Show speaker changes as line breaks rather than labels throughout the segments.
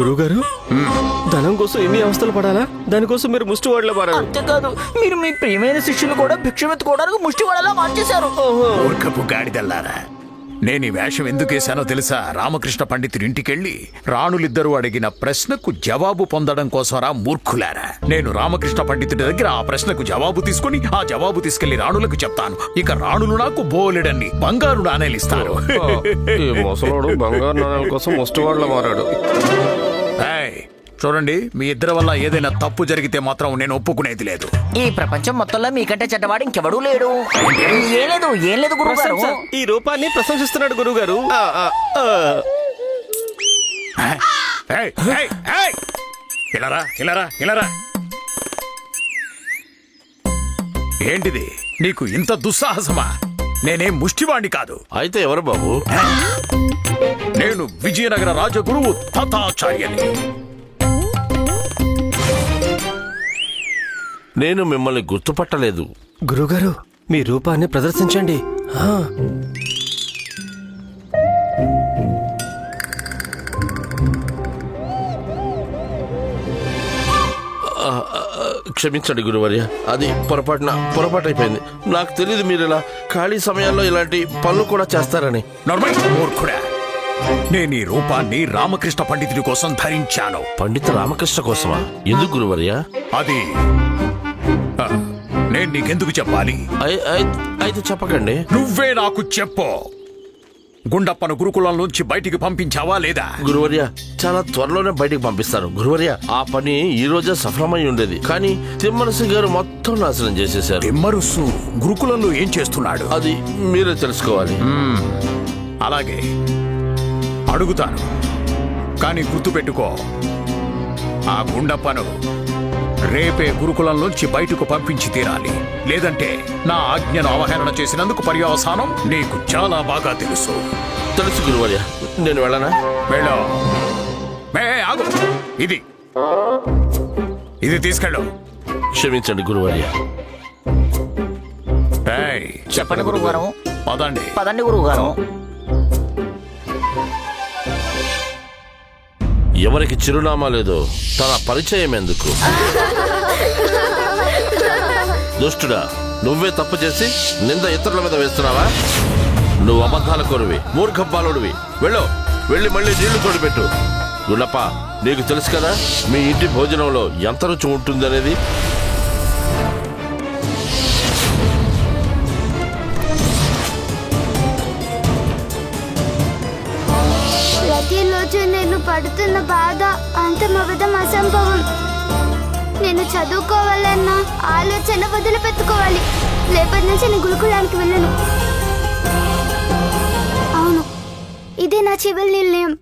గురువుగారు, ధనం కోసం ఎన్ని అవస్థలు పడాలా? దానికోసం మీరు ముష్టివాడలా మారారు.
అంతేకాదు, మీరు మీ ప్రియమైన శిష్యులు కూడా భిక్షమెత్తుకోవడానికి ముష్టివాడలా మార్చేశారు.
మూర్ఖపు గాడిదల్లారా, నేను ఈ వేషం ఎందుకేశానో తెలుసా? రామకృష్ణ పండితుడి ఇంటికెళ్ళి రాణులిద్దరూ అడిగిన ప్రశ్నకు జవాబు పొందడం కోసరా మూర్ఖులారా. నేను రామకృష్ణ పండితుడి దగ్గర ఆ ప్రశ్నకు జవాబు తీసుకుని ఆ జవాబు తీసుకెళ్లి రాణులకు చెప్తాను. ఇక రాణులు నాకు బోలెడన్ని బంగారు నాణేలు ఇస్తారు.
ముసలోడు బంగారు నాణాల కోసం ముష్టివాడలా మారాడు.
చూడండి, మీ ఇద్దరి వల్ల ఏదైనా తప్పు జరిగితే మాత్రం నేను ఒప్పుకునేది లేదు.
ఈ ప్రపంచం మొత్తంలో మీకంటే చెడ్డవాడు ఇంకెవడూ లేడు. ఏం లేదు గురువుగారు.
ఈ రూపాన్ని ప్రశంసిస్తున్నాడు గురువుగారు.
ఇలారా. ఏంటిది? నీకు ఇంత దుస్సాహసమా? నేనేం ముష్టివాణ్ణి కాదు.
అయితే ఎవరు బాబు?
నేను విజయనగర రాజగురువు తాతాచార్యని.
నేను మిమ్మల్ని గుర్తుపట్టలేదు.
గురుగారు, మీ రూపాన్ని ప్రదర్శించండి.
క్షమించండి గురువర్య, అది పొరపాటు అయిపోయింది. నాకు తెలియదు మీరు ఇలా ఖాళీ సమయాల్లో ఇలాంటి పనులు కూడా చేస్తారని.
మూర్ఖుడా, నేను ఈ రూపాన్ని రామకృష్ణ పండితుడి కోసం ధరించాను.
పండిత రామకృష్ణ కోసమా? ఎందుకు గురువర్య?
అది నేను నీకెందుకు చెప్పాలి?
అయితే చెప్పకండి.
నువ్వే నాకు చెప్పు. గుండప్పను గురుకులంలోంచి బయటికి పంపించావా లేదా?
గురువర్య, చాలా త్వరలోనే బయటికి పంపిస్తాను గురువర్య. ఆ పని ఈ రోజే సఫలమై ఉండేది, కానీ తిమ్మరసు గారు మొత్తం నాశనం చేసేశారు.
తిమ్మరసు గురుకులంలో ఏం చేస్తున్నాడు?
అది మీరే తెలుసుకోవాలి.
అలాగే అడుగుతాను, కానీ గుర్తుపెట్టుకో, ఆ గుండప్పను రేపే గురుకులంలోంచి బయటకు పంపించి తీరాలి. లేదంటే నా ఆజ్ఞను అవహేళన చేసినందుకు పర్యవసానం నీకు చాలా బాగా తెలుసు.
తెలుసు గురువర్య. నేను వెళ్ళనా?
వెళ్ళు. ఆగు. ఇది తీసుకెళ్ళు.
క్షమించండి గురువర్య.
చెప్పండి గురువుగారు. పదండి గురువుగారు.
ఎవరికి చిరునామా లేదో తన పరిచయం ఎందుకు? దుష్టుడా, నువ్వే తప్పు చేసి నింద ఇతరుల మీద వేస్తున్నావా? నువ్వు అబద్ధాల కోరువి, మూర్ఖ బాలుడివి. వెళ్ళి మళ్ళీ నీళ్లు తోడిపెట్టు. గుండప్ప, నీకు తెలుసు కదా మీ ఇంటి భోజనంలో ఎంత రుచి ఉంటుందనేది.
ప్రతిరోజు నేను పడుతున్న బాధ అంతమవడం అసంభవం. నేను చదువుకోవాలన్న ఆలోచన వదిలిపెట్టుకోవాలి. రేపటి నుంచి నేను గురుకులానికి వెళ్ళను. అవును, ఇదే నా చివరి నిర్ణయం.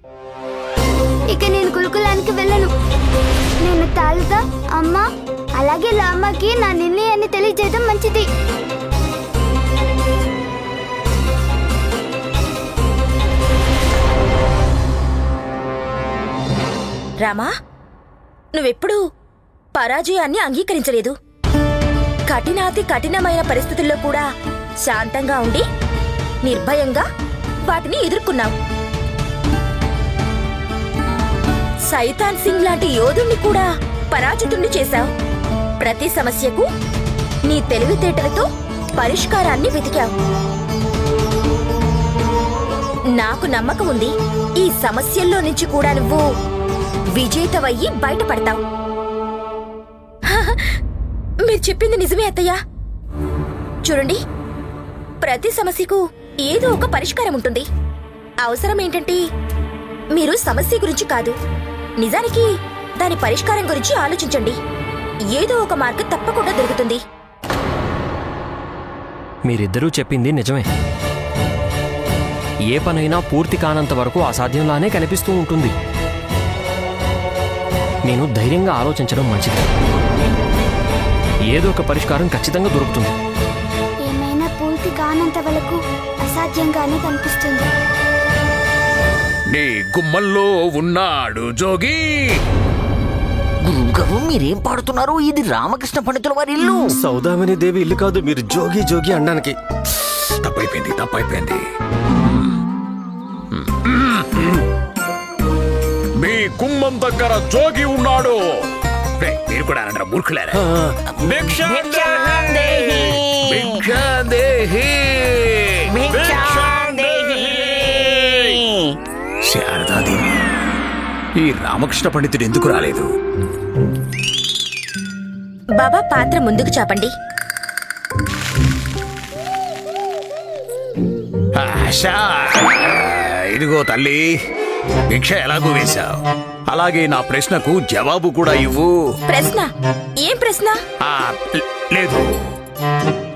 ఇక నేను గురుకులానికి వెళ్ళను. నేను తాళత అమ్మ అలాగే లామ్మకి నా నిర్ణయాన్ని తెలియజేయడం మంచిది.
రామా, నువ్వెప్పుడూ పరాజయాన్ని అంగీకరించలేదు. కఠినాతి కఠినమైన పరిస్థితుల్లో కూడా శాంతంగా ఉండి నిర్భయంగా వాటిని ఎదుర్కొన్నావు. సైతాన్ సింగ్ లాంటి యోధుణ్ణి కూడా పరాజితుణ్ణి చేశావు. ప్రతి సమస్యకు నీ తెలివితేటలతో పరిష్కారాన్ని వెతికావు. నాకు నమ్మకం ఉంది, ఈ సమస్యల్లో నుంచి కూడా నువ్వు విజేతవయ్యి బయటపడతావు. మీరు చెప్పింది నిజమే అత్తయ్య. చూడండి, ప్రతి సమస్యకు ఏదో ఒక పరిష్కారం ఉంటుంది. అవసరం ఏంటంటే మీరు సమస్య గురించి కాదు, నిజానికి దాని పరిష్కారం గురించి ఆలోచించండి. ఏదో ఒక మార్గం తప్పకుండా దొరుకుతుంది.
మీరిద్దరూ చెప్పింది నిజమే. ఏ పనైనా పూర్తి కానంత వరకు అసాధ్యంలానే కనిపిస్తూ ఉంటుంది. నేను ధైర్యంగా ఆలోచించడం మంచిది. ఏదో ఒక పరిష్కారం ఖచ్చితంగా దొరుకుతుంది.
ఏమైనా పూర్తి కానంత వరకు అసాధ్యంగానే కనిపిస్తుంది.
నీ గుమ్మల్లో ఉన్నాడు జోగి.
గురువుగారు, మీరేం పాడుతున్నారు? ఇది రామకృష్ణ పండితుల వారి ఇల్లు.
సౌదామిని దేవి ఇల్లు కాదు, మీరు జోగి జోగి అనడానికి.
తప్పైపోయింది. మీ గుమ్మం దగ్గర జోగి ఉన్నాడు. మీరు కూడా అనంటారా మూర్ఖులారా? శారదాదేవి, ఈ రామకృష్ణ పండితుడు ఎందుకు రాలేదు?
బాబా పాత్ర ముందుకు చాపండి.
ఆశా, ఇదిగో తల్లి, భిక్ష ఎలాగూ వేశావు, అలాగే నా ప్రశ్నకు జవాబు కూడా ఇవ్వు.
ప్రశ్న? ఏం ప్రశ్న?
లేదు,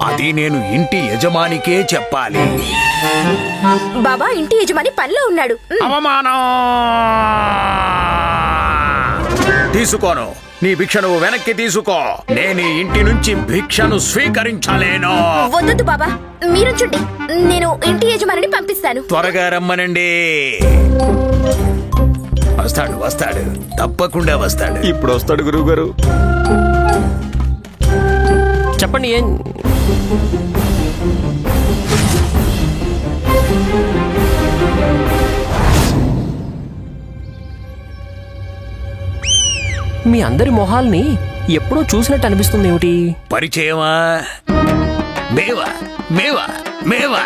అది నేను ఇంటి యజమానికే చెప్పాలి.
బాబా, ఇంటి యజమాని పనిలో ఉన్నాడు.
అవమానం! తీసుకోను, నీ భిక్షను వెనక్కి తీసుకో. నేను ఇంటి నుంచి భిక్షను స్వీకరించలేను.
వద్దు బాబా, మీరుంచండి, నేను ఇంటి యజమానిని పంపిస్తాను.
త్వరగా రమ్మనండి. వస్తాడు వస్తాడు, తప్పకుండా వస్తాడు.
ఇప్పుడు వస్తాడు గురువు గారు.
చెప్పండి. ఏం మీ అందరి మొహాల్ని ఎప్పుడో చూసినట్టు అనిపిస్తుంది. ఏమిటి
పరిచయమా? మేవా మేవా మేవా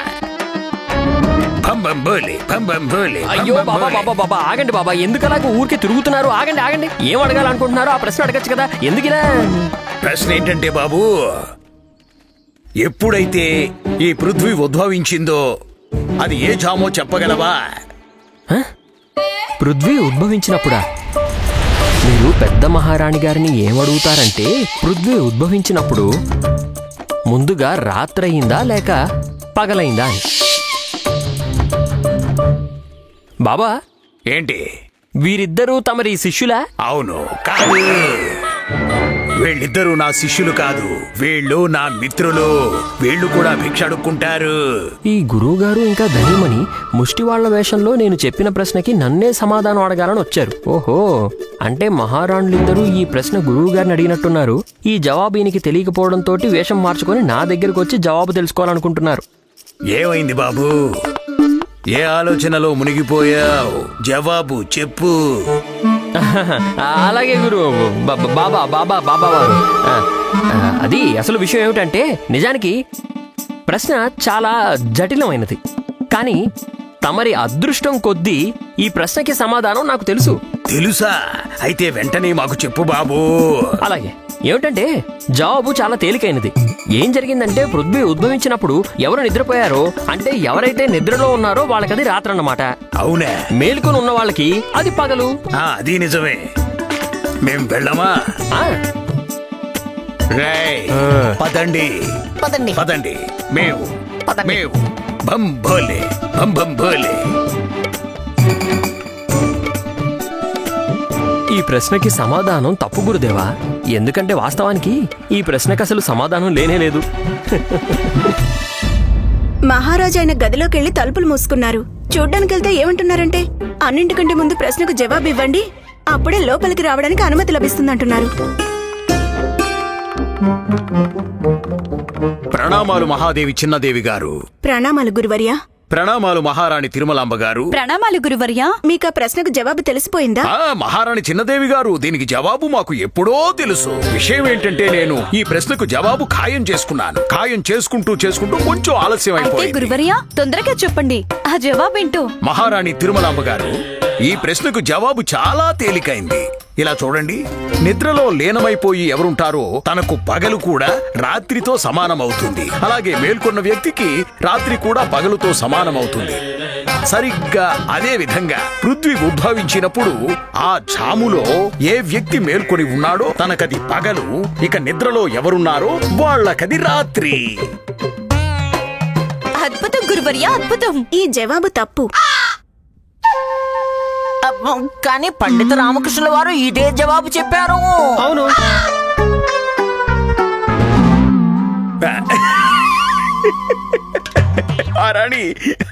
అయ్యో బాబా బాబా బాబా, ఆగండి బాబా, ఎందుకు అలాగ ఊరికే తిరుగుతున్నారు? ఆగండి ఆగండి, ఏం అడగాలనుకుంటున్నారో ఆ ప్రశ్న అడగచ్చు కదా, ఎందుకు ఇలా?
ప్రశ్న ఏంటంటే బాబు, ఎప్పుడైతే ఈ పృథ్వీ ఉద్భవించిందో అది ఏ జామో చెప్పగలవా?
పృథ్వీ ఉద్భవించినప్పుడా? మీరు పెద్ద మహారాణి గారిని ఏమడుగుతారంటే, పృథ్వీ ఉద్భవించినప్పుడు ముందుగా రాత్రయిందా లేక పగలైందా అని. బాబా,
ఏంటి
వీరిద్దరూ తమరి శిష్యులా?
అవును. కాదు, వీళ్ళిద్దరూ నా శిష్యులు కాదు, వీళ్ళు నా మిత్రులు. వీళ్ళు కూడా భిక్ష అడుక్కుంటారు.
ఈ గురువుగారు ఇంకా ధనిమని ముష్టివాళ్ల వేషంలో నేను చెప్పిన ప్రశ్నకి నన్నే సమాధానం అడగాలని వచ్చారు. ఓహో, అంటే మహారాణులిద్దరూ ఈ ప్రశ్న గురువు గారిని అడిగినట్టున్నారు. ఈ జవాబు ఈయనకి తెలియకపోవడంతో వేషం మార్చుకొని నా దగ్గరకు వచ్చి జవాబు తెలుసుకోవాలనుకుంటున్నారు.
ఏమైంది బాబు? ఏ ఆలోచనలో మునిగిపోయావు? జవాబు చెప్పు.
అలాగే గురు బాబా బాబా బాబా వారు, అది అసలు విషయం ఏమిటంటే, నిజానికి ప్రశ్న చాలా జటిలమైనది, కానీ తమరి అదృష్టం కొద్దీ ఈ ప్రశ్నకి సమాధానం నాకు తెలుసు.
తెలుసా? అయితే వెంటనే మాకు చెప్పు బాబు.
అలాగే, ఏమిటంటే జవాబు చాలా తేలికైనది. ఏం జరిగిందంటే, పృథ్వీ ఉద్భవించినప్పుడు ఎవరు నిద్రపోయారో, అంటే ఎవరైతే నిద్రలో ఉన్నారో వాళ్ళకది రాత్రన్నమాట.
అవునా?
మేలుకొని ఉన్న వాళ్ళకి అది పగలు.
అది నిజమే. మేం వెళ్ళమా? పదండి
పదండి
పదండి. మేము
పదండి.
మేము బం భోలే బం బం భోలే.
ఈ ప్రశ్నకి సమాధానం తప్పు గురుదేవా, ఎందుకంటే వాస్తవానికి ఈ ప్రశ్నకి అసలు సమాధానం లేనేలేదు.
మహారాజు ఆయన గదిలోకెళ్లి తలుపులు మూసుకున్నారు. చూడ్డానికెళ్తే ఏమంటున్నారంటే, అన్నింటికంటే ముందు ప్రశ్నకు జవాబు ఇవ్వండి, అప్పుడే లోపలికి రావడానికి అనుమతి లభిస్తుందంటున్నారు.
ప్రణామాలు మహాదేవి చిన్నదేవి గారు.
ప్రణామాలు గురువర్యా.
ప్రణామాలు మహారాణి తిరుమలాంబ గారు.
ప్రణామాలు గురువర్యా. మీకు ఆ ప్రశ్నకు జవాబు తెలిసిపోయిందా?
మహారాణి చిన్నదేవి గారు, దీనికి జవాబు మాకు ఎప్పుడో తెలుసు. విషయం ఏంటంటే, నేను ఈ ప్రశ్నకు జవాబు ఖాయం చేసుకున్నాను. ఖాయం చేసుకుంటూ కొంచెం ఆలస్యం అయిపోయింది.
గురువర్యా, తొందరగా చెప్పండి, ఆ జవాబేంటో.
మహారాణి తిరుమలాంబ గారు, ఈ ప్రశ్నకు జవాబు చాలా తేలికైంది. ఇలా చూడండి, నిద్రలో లీనమైపోయి ఎవరుంటారో తనకు పగలు కూడా రాత్రితో సమానమవుతుంది. అలాగే మేల్కొన్న వ్యక్తికి రాత్రి కూడా పగలుతో సమానమవుతుంది. సరిగ్గా అదే విధంగా పృథ్వీ ఉద్భవించినప్పుడు ఆ జాములో ఏ వ్యక్తి మేల్కొని ఉన్నాడో తనకది పగలు, ఇక నిద్రలో ఎవరున్నారో వాళ్ళకది రాత్రి.
అద్భుతం గురువర్యా, అద్భుతం. ఈ జవాబు తప్పు.
కానీ పండిత రామకృష్ణుల వారు ఇదే జవాబు చెప్పారు.
అవును.
రాణి,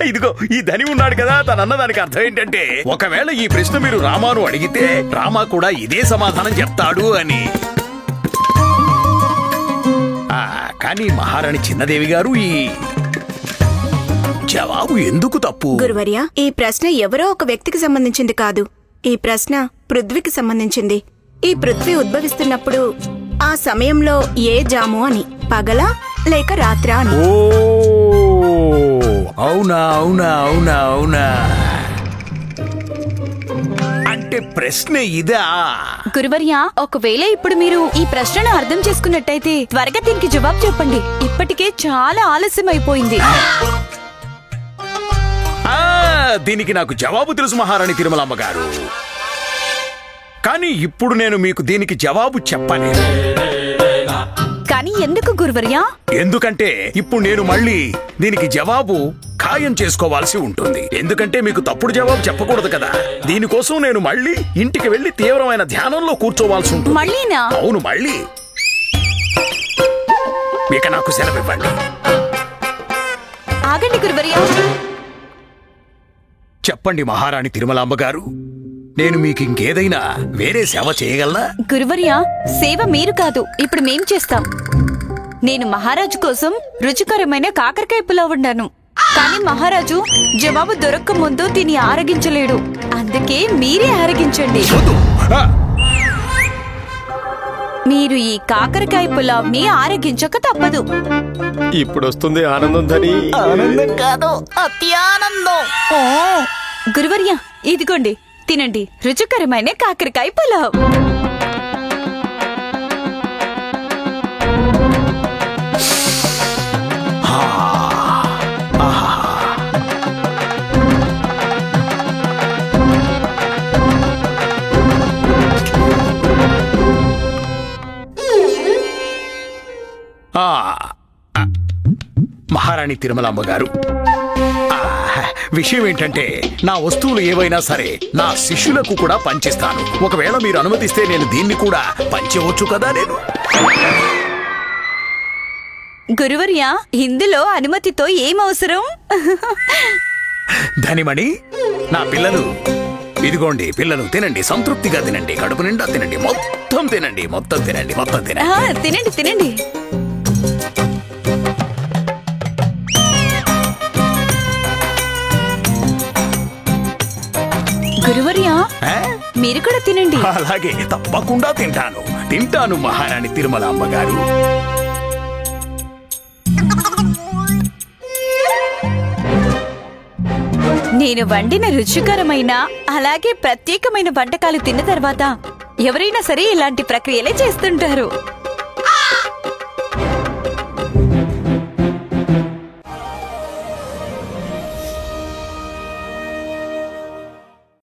ఇదిగో ఈ ధని ఉన్నాడు కదా, తనన్న దానికి అర్థం ఏంటంటే, ఒకవేళ ఈ ప్రశ్న మీరు రామాను అడిగితే రామా కూడా ఇదే సమాధానం చెప్తాడు అని. కానీ మహారాణి చిన్నదేవి గారు, ఈ జవాబు ఎందుకు తప్పు?
గురువర్యా, ఈ ప్రశ్న ఎవరో ఒక వ్యక్తికి సంబంధించింది కాదు, ఈ ప్రశ్న పృథ్వీకి సంబంధించింది. ఈ పృథ్వీ ఉద్భవిస్తున్నప్పుడు ఆ సమయంలో ఏ జాము అని, పగలా లేక రాత్రా అని.
ఓ అవునా అవునా అవునా అవునా, అంటే ప్రశ్న ఇదా?
గురువర్య, ఒకవేళ ఇప్పుడు మీరు ఈ ప్రశ్నను అర్థం చేసుకున్నట్టయితే త్వరగా దీనికి జవాబు చెప్పండి. ఇప్పటికే చాలా ఆలస్యం అయిపోయింది.
దీనికి నాకు జవాబు తెలుసు మహారాణి తిరుమలమ్మ గారు, కానీ ఇప్పుడు నేను మీకు దీనికి జవాబు చెప్పలేను.
కానీ ఎందుకు గురువర్య?
ఎందుకంటే ఇప్పుడు నేను మళ్ళీ దీనికి జవాబు ఖాయం చేసుకోవాల్సి ఉంటుంది. ఎందుకంటే మీకు తప్పుడు జవాబు చెప్పకూడదు కదా. దీనికోసం నేను మళ్ళీ ఇంటికి వెళ్లి తీవ్రమైన ధ్యానంలో కూర్చోవాల్సి ఉంటుంది.
మళ్ళీనా?
అవును, మళ్ళీ. ఇక నాకు సెలవు ఇవ్వండి.
ఆగండి గురువర్య.
చెప్పండి మహారాణి తిరుమలాంబ గారు, నేను మీకు ఇంకేదైనా వేరే సేవ చేయగలనా?
గురువర్య, సేవ మీరు కాదు, ఇప్పుడు మేం చేస్తాం. నేను మహారాజు కోసం రుచికరమైన కాకరకాయ పులావ్ వండాను. కానీ మహారాజు జవాబు దొరక్క ముందు దీన్ని ఆరగించలేడు. అందుకే మీరే ఆరగించండి. మీరు ఈ కాకరకాయ పులావ్ ని ఆరగించక తప్పదు.
ఇప్పుడు వస్తుంది ఆనందం ధని.
ఆనందం కాదు, అత్యానందం.
గురువర్య, ఇదిగోండి, తినండి రుచికరమైన కాకరకాయ పులావ్.
మహారాణి తిరుమలాంబ గారు, విషయం ఏంటంటే నా వస్తువులు ఏవైనా సరే నా శిష్యులకు కూడా పంచిస్తాను. ఒకవేళ మీరు అనుమతిస్తే నేను దీన్ని కూడా పంచవచ్చు కదా. నేను
గురువర్య, ఇందులో అనుమతితో ఏం అవసరం?
ధనిమణి, నా పిల్లలు, ఇదిగోండి పిల్లలు, తినండి, సంతృప్తిగా తినండి, కడుపు నిండా తినండి, మొత్తం తినండి, మొత్తం తినండి, మొత్తం తినండి.
తినండి తినండి. గురువర్య, మీరు కూడా తినండి.
అలాగే, తప్పకుండా తింటాను, తింటాను మహారాణి తిరుమలాంబ గారు.
నేను వండిన రుచికరమైన అలాగే ప్రత్యేకమైన వంటకాలు తిన్న తర్వాత ఎవరైనా సరే ఇలాంటి ప్రక్రియలే చేస్తుంటారు.